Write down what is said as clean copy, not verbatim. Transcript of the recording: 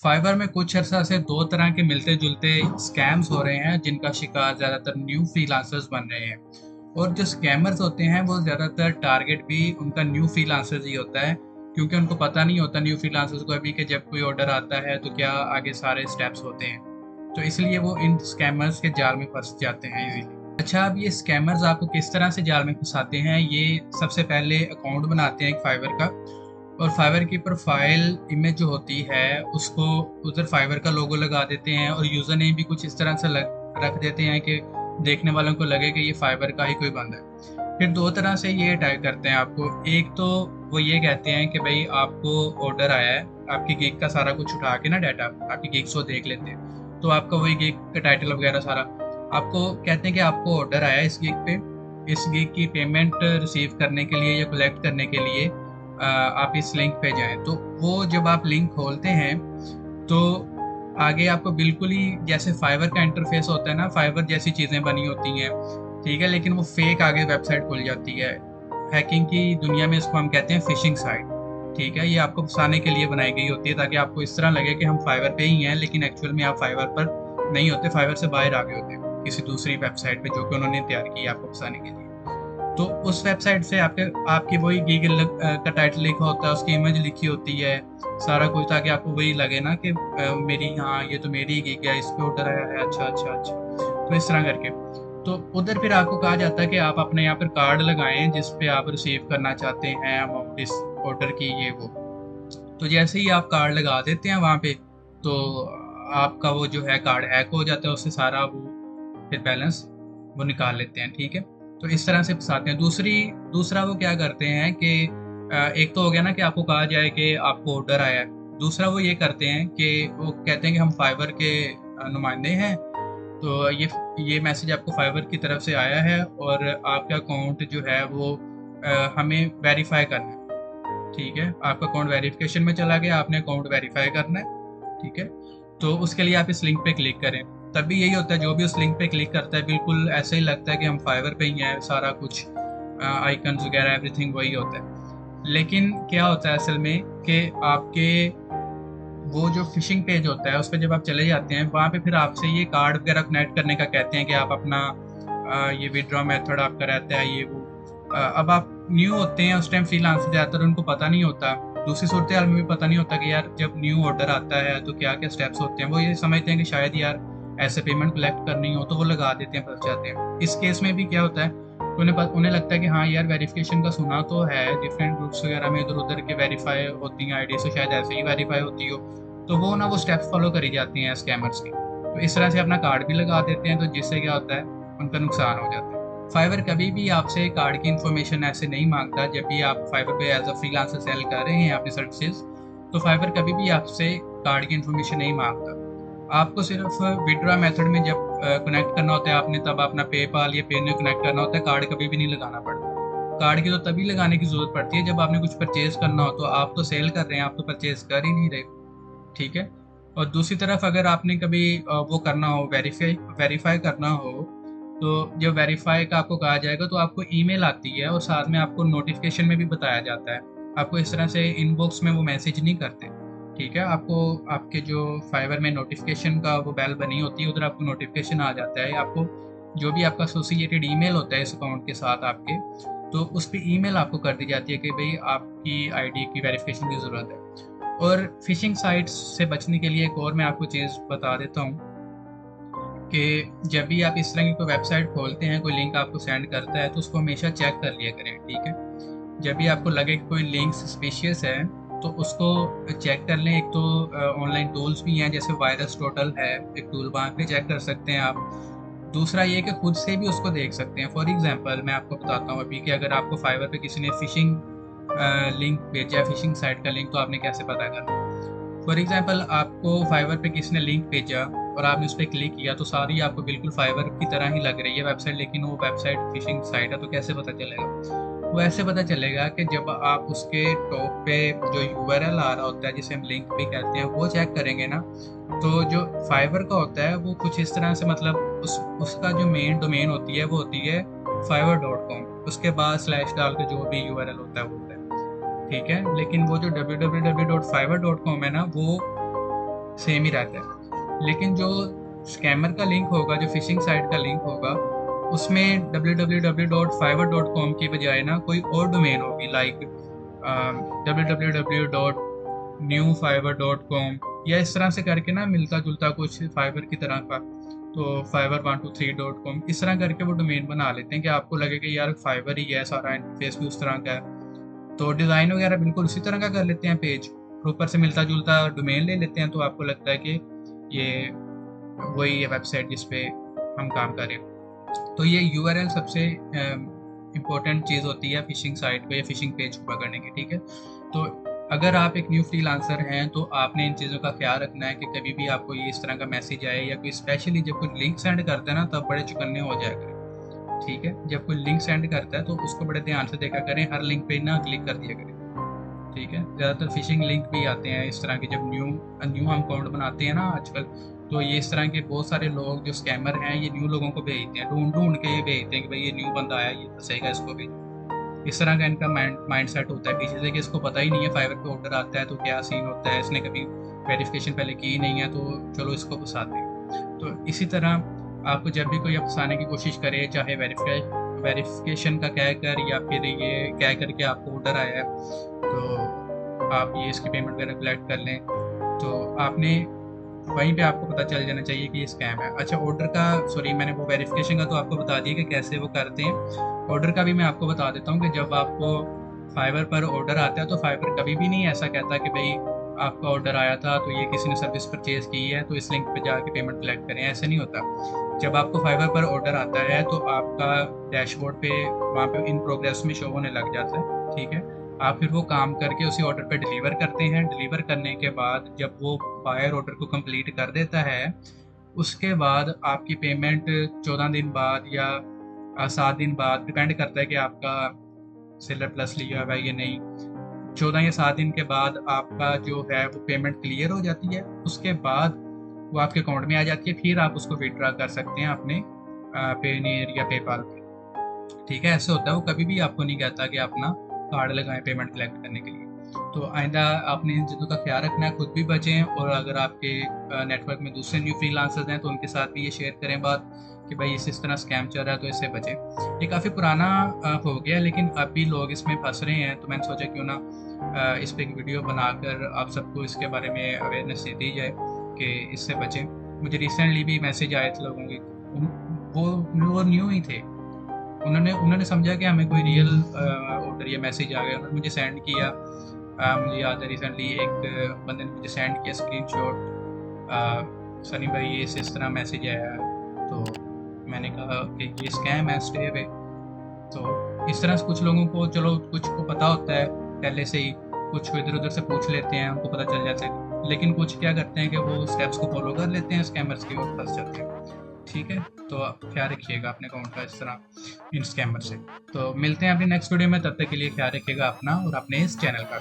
Fibre में कुछ अर्सा से दो तरह के मिलते जुलते स्कैम्स हो रहे हैं जिनका शिकार ज़्यादातर न्यू फ्रीलांसर्स बन रहे हैं। और जो स्कैमर्स होते हैं वो ज़्यादातर टारगेट भी उनका न्यू फ्रीलांसर्स ही होता है, क्योंकि उनको पता नहीं होता न्यू फ्रीलांसर्स को अभी कि जब कोई ऑर्डर आता है तो क्या आगे सारे स्टेप्स होते हैं। तो इसलिए वो इन स्कैमर्स के जाल में फंस जाते हैं इजीली। अच्छा, अब ये स्कैमर्स आपको किस तरह से जाल में फंसाते हैं? ये सबसे पहले अकाउंट बनाते हैं एक फाइवर का, और फाइवर की प्रोफाइल इमेज जो होती है उसको उधर फाइवर का लोगो लगा देते हैं, और यूज़र नेम भी कुछ इस तरह से रख देते हैं कि देखने वालों को लगे कि ये फाइवर का ही कोई बंदा है। फिर दो तरह से ये अटैक करते हैं आपको। एक तो वो ये कहते हैं कि भाई आपको ऑर्डर आया है, आपकी गिग का सारा कुछ उठा के ना डाटा आपकी गिग्स को देख लेते हैं, तो आपका वही गिग का टाइटल वगैरह सारा आपको कहते हैं कि आपको ऑर्डर आया है इस गिग पे, इस गिग की पेमेंट रिसीव करने के लिए या कलेक्ट करने के लिए आप इस लिंक पे जाएं। तो वो जब आप लिंक खोलते हैं तो आगे आपको बिल्कुल ही जैसे फाइवर का इंटरफेस होता है ना, फाइवर जैसी चीज़ें बनी होती हैं, ठीक है, लेकिन वो फेक आगे वेबसाइट खुल जाती है। हैकिंग की दुनिया में इसको हम कहते हैं फिशिंग साइट। ठीक है, ये आपको फंसाने के लिए बनाई गई होती है ताकि आपको इस तरह लगे कि हम फाइवर पे ही हैं, लेकिन एक्चुअल में आप फाइवर पर नहीं होते, फाइवर से बाहर आ गए होते हैं किसी दूसरी वेबसाइट पे जो कि उन्होंने तैयार की है आपको फंसाने के लिए। तो उस वेबसाइट से आपकी वही गीगल का टाइटल लिखा होता है, उसकी इमेज लिखी होती है, सारा कुछ, ताकि आपको वही लगे ना कि मेरी, हाँ ये तो मेरी गीग है, इस पे ऑर्डर आया है, अच्छा अच्छा अच्छा। तो इस तरह करके तो उधर फिर आपको कहा जाता है कि आप अपने यहाँ पर कार्ड लगाएं जिस पे आप रिसीव करना चाहते हैं अमाउंट इस ऑर्डर की, ये वो। तो जैसे ही आप कार्ड लगा देते हैं वहाँ पे, तो आपका वो जो है कार्ड हैक हो जाता है, उससे सारा वो फिर बैलेंस वो निकाल लेते हैं। ठीक है, तो इस तरह से फंसाते हैं। दूसरा वो क्या करते हैं कि एक तो हो गया ना कि आपको कहा जाए कि आपको ऑर्डर आया है। दूसरा वो ये करते हैं कि वो कहते हैं कि हम फाइवर के नुमाइंदे हैं, तो ये मैसेज आपको फाइवर की तरफ से आया है और आपका अकाउंट जो है वो हमें वेरीफाई करना है। ठीक है, आपका अकाउंट वेरिफिकेशन में चला गया, आपने अकाउंट वेरीफाई करना है। ठीक है, तो उसके लिए आप इस लिंक पे क्लिक करें। तभी यही होता है, जो भी उस लिंक पे क्लिक करता है बिल्कुल ऐसे ही लगता है कि हम फाइवर पे ही हैं, सारा कुछ आइकन्स वगैरह एवरीथिंग वही होता है। लेकिन क्या होता है असल में कि आपके वो जो फिशिंग पेज होता है उस पर जब आप चले जाते हैं वहाँ पे फिर आपसे ये कार्ड वगैरह कनेक्ट करने का कहते हैं कि आप अपना ये विड्रॉ मेथड आपका रहता है, ये वो। अब आप न्यू होते हैं उस टाइम, फ्रीलांसर ज़्यादातर उनको पता नहीं होता, दूसरी सूरत हाल में भी पता नहीं होता कि यार जब न्यू ऑर्डर आता है तो क्या क्या स्टेप्स होते हैं। वो ये समझते हैं कि शायद यार ऐसे पेमेंट कलेक्ट करनी हो, तो वो लगा देते हैं, फंस जाते हैं। इस केस में भी क्या होता है, तो उन्हें लगता है कि हाँ यार वेरिफिकेशन का सुना तो है, डिफरेंट ग्रुप्स वगैरह में इधर उधर के वेरीफाई होती हैं आईडी, से शायद ऐसे ही वेरीफाई होती हो, तो वो ना वो स्टेप्स फॉलो करी जाती हैं स्कैमर्स की। तो इस तरह से अपना कार्ड भी लगा देते हैं, तो जिससे क्या होता है उनका नुकसान हो जाता है। फाइवर कभी भी आपसे कार्ड की इन्फॉर्मेशन ऐसे नहीं मांगता। जब भी आप फाइवर पे एज अ फ्रीलांसर सेल कर रहे हैं अपनी सर्विसेज, तो फाइवर कभी भी आपसे कार्ड की इन्फॉर्मेशन नहीं मांगता। आपको सिर्फ विड्रॉ मेथड में जब कनेक्ट करना होता है आपने, तब अपना पेपाल या पेन कनेक्ट करना होता है, कार्ड कभी भी नहीं लगाना पड़ता। कार्ड की तो तभी लगाने की जरूरत पड़ती है जब आपने कुछ परचेज करना हो, तो आप तो सेल कर रहे हैं, आप तो परचेज कर ही नहीं रहे। ठीक है, और दूसरी तरफ अगर आपने कभी वो करना हो, वेरीफाई करना हो, तो जब वेरीफाई का आपको कहा जाएगा तो आपको ईमेल आती है और साथ में आपको नोटिफिकेशन में भी बताया जाता है। आपको इस तरह से इनबॉक्स में वो मैसेज नहीं करते। ठीक है, आपको आपके जो फाइवर में नोटिफिकेशन का वो बेल बनी होती है, उधर आपको नोटिफिकेशन आ जाता है। आपको जो भी आपका एसोसिएटेड ईमेल होता है इस अकाउंट के साथ आपके, तो उस पर ईमेल आपको कर दी जाती है कि भाई आपकी आईडी की वेरिफिकेशन की ज़रूरत है। और फिशिंग साइट्स से बचने के लिए एक और मैं आपको चीज़ बता देता हूँ कि जब भी आप इस तरह की कोई वेबसाइट खोलते हैं, कोई लिंक आपको सेंड करता है, तो उसको हमेशा चेक कर लिया करें। ठीक है, जब भी आपको लगे कि कोई लिंक सस्पिशियस है तो उसको चेक कर लें। एक तो ऑनलाइन टूल्स भी हैं, जैसे वायरस टोटल है एक टूल, वहाँ पे चेक कर सकते हैं आप। दूसरा ये कि खुद से भी उसको देख सकते हैं। फॉर एग्जांपल मैं आपको बताता हूँ अभी कि अगर आपको फाइवर पे किसी ने फिशिंग लिंक भेजा है, फिशिंग साइट का लिंक, तो आपने कैसे पता करना। फॉर एग्जांपल आपको फाइवर पे किसी ने लिंक भेजा और आपने उस पर क्लिक किया, तो सारी आपको बिल्कुल फाइवर की तरह ही लग रही है वेबसाइट, लेकिन वो वेबसाइट फिशिंग साइट है। तो कैसे पता चलेगा? वो ऐसे पता चलेगा कि जब आप उसके टॉप पे जो यूआरएल आ रहा होता है, जिसे हम लिंक भी कहते हैं, वो चेक करेंगे ना, तो जो फाइवर का होता है वो कुछ इस तरह से, मतलब उसका जो मेन डोमेन होती है वो होती है fiverr.com, उसके बाद स्लैश डाल के जो भी यूआरएल होता है वो होता है। ठीक है, लेकिन वो जो www.fiverr.com है ना, वो सेम ही रहता है। लेकिन जो स्कैमर का लिंक होगा, जो फिशिंग साइट का लिंक होगा, उसमें www.fiverr.com की बजाय ना कोई और डोमेन होगी, लाइक www.newfiverr.com या इस तरह से करके ना मिलता जुलता कुछ फाइबर की तरह का। तो fiverr123.com इस तरह करके वो डोमेन बना लेते हैं कि आपको लगे कि यार फाइबर ही है, सारा इंटरफेस भी उस तरह का है। तो डिज़ाइन वगैरह बिल्कुल उसी तरह का कर लेते हैं पेज, ऊपर से मिलता जुलता डोमेन ले लेते हैं, तो आपको लगता है कि ये वही है वेबसाइट जिस पे हम काम कर रहे हैं। तो ये यूआरएल सबसे इम्पोर्टेंट चीज़ होती है फिशिंग साइट पे या फिशिंग पेज को पकड़ने की, ठीक है। तो अगर आप एक न्यू फ्रीलांसर हैं तो आपने इन चीज़ों का ख्याल रखना है कि कभी भी आपको ये इस तरह का मैसेज आए या कोई स्पेशली जब कोई लिंक सेंड करते हैं ना, तब बड़े चुकन्ने हो जाया करें, ठीक है। जब कोई लिंक सेंड करता है तो उसको बड़े ध्यान से देखा करें, हर लिंक पे ना क्लिक कर दिया करें, ठीक है। ज़्यादातर फिशिंग लिंक भी आते हैं इस तरह के, जब न्यू हम अकाउंट बनाते हैं ना आजकल, तो ये इस तरह के बहुत सारे लोग जो स्कैमर हैं ये न्यू लोगों को भेजते हैं, ढूंढ ढूंढ के ये भेजते हैं कि भाई ये न्यू बंदा आया, ये फंसेगा, इसको भेजो। इस तरह का इनका माइंड सेट होता है पीछे से कि इसको पता ही नहीं है फाइवर पे ऑर्डर आता है तो क्या सीन होता है, इसने कभी वेरिफिकेशन पहले की नहीं है, तो चलो इसको फंसाते हैं। तो इसी तरह आपको जब भी कोई फंसाने की कोशिश करे, चाहे वेरिफिकेशन का कह कर या फिर ये कह करके आपको ऑर्डर आया है तो आप ये इसकी पेमेंट वगैरह कलेक्ट कर लें, तो आपने वहीं पे आपको पता चल जाना चाहिए कि ये स्कैम है। अच्छा, ऑर्डर का सॉरी मैंने वो वेरिफिकेशन का तो आपको बता दिया कि कैसे वो करते हैं। ऑर्डर का भी मैं आपको बता देता हूँ कि जब आपको फाइवर पर ऑर्डर आता है तो फाइवर कभी भी नहीं ऐसा कहता कि भाई आपका ऑर्डर आया था तो ये किसी ने सर्विस परचेज की है तो इस लिंक पे जाके पेमेंट कलेक्ट करें, ऐसे नहीं होता। जब आपको फाइवर पर ऑर्डर आता है तो आपका डैशबोर्ड पे वहाँ पे इन प्रोग्रेस में शो होने लग जाता है, ठीक है। आप फिर वो काम करके उसी ऑर्डर पे डिलीवर करते हैं। डिलीवर करने के बाद जब वो बायर ऑर्डर को कंप्लीट कर देता है, उसके बाद आपकी पेमेंट 14 दिन बाद या 7 दिन बाद, डिपेंड करता है कि आपका सेलर प्लस लिया हुआ है या नहीं, 14 या 7 दिन के बाद आपका जो है वो पेमेंट क्लियर हो जाती है। उसके बाद वो आपके अकाउंट में आ जाती है, फिर आप उसको विड्रॉ कर सकते हैं अपने पेनीयर या पेपाल पे, ठीक है। ऐसे होता है, वो कभी भी आपको नहीं कहता कि अपना कार्ड लगाएं पेमेंट कलेक्ट करने के लिए। तो आइंदा आपने इन चीज़ों का ख्याल रखना है, खुद भी बचें, और अगर आपके नेटवर्क में दूसरे न्यू फ्रीलांसर्स हैं तो उनके साथ भी ये शेयर करें बात कि भाई इस तरह स्कैम चल रहा है तो इससे बचें। ये काफ़ी पुराना हो गया, लेकिन अब भी लोग इसमें फंस रहे हैं, तो मैंने सोचा क्यों ना इस पर एक वीडियो बनाकर आप सबको इसके बारे में अवेयरनेस दी जाए कि इससे बचें। मुझे रिसेंटली भी मैसेज आए थे लोगों के, वो न्यू ही थे, उन्होंने समझा कि हमें कोई रियल ऑर्डर या मैसेज आ गया, उन्होंने मुझे सेंड किया। मुझे याद है रिसेंटली एक बंदे ने मुझे सेंड किया स्क्रीनशॉट, सनी भाई ये इस तरह मैसेज आया है, तो मैंने कहा कि ये स्कैम है, स्टे अवे। तो इस तरह से कुछ लोगों को, चलो कुछ को पता होता है पहले से ही, कुछ को इधर उधर से पूछ लेते हैं, उनको पता चल जाता है, लेकिन कुछ क्या करते हैं कि वो स्टेप्स को फॉलो कर लेते हैं स्कैमर्स के और फंस जाते हैं, ठीक है। तो आप ख्याल रखिएगा अपने अकाउंट का इस तरह इन स्कैमर से। तो मिलते हैं अपनी नेक्स्ट वीडियो में, तब तक के लिए ख्याल रखिएगा अपना और अपने इस चैनल का।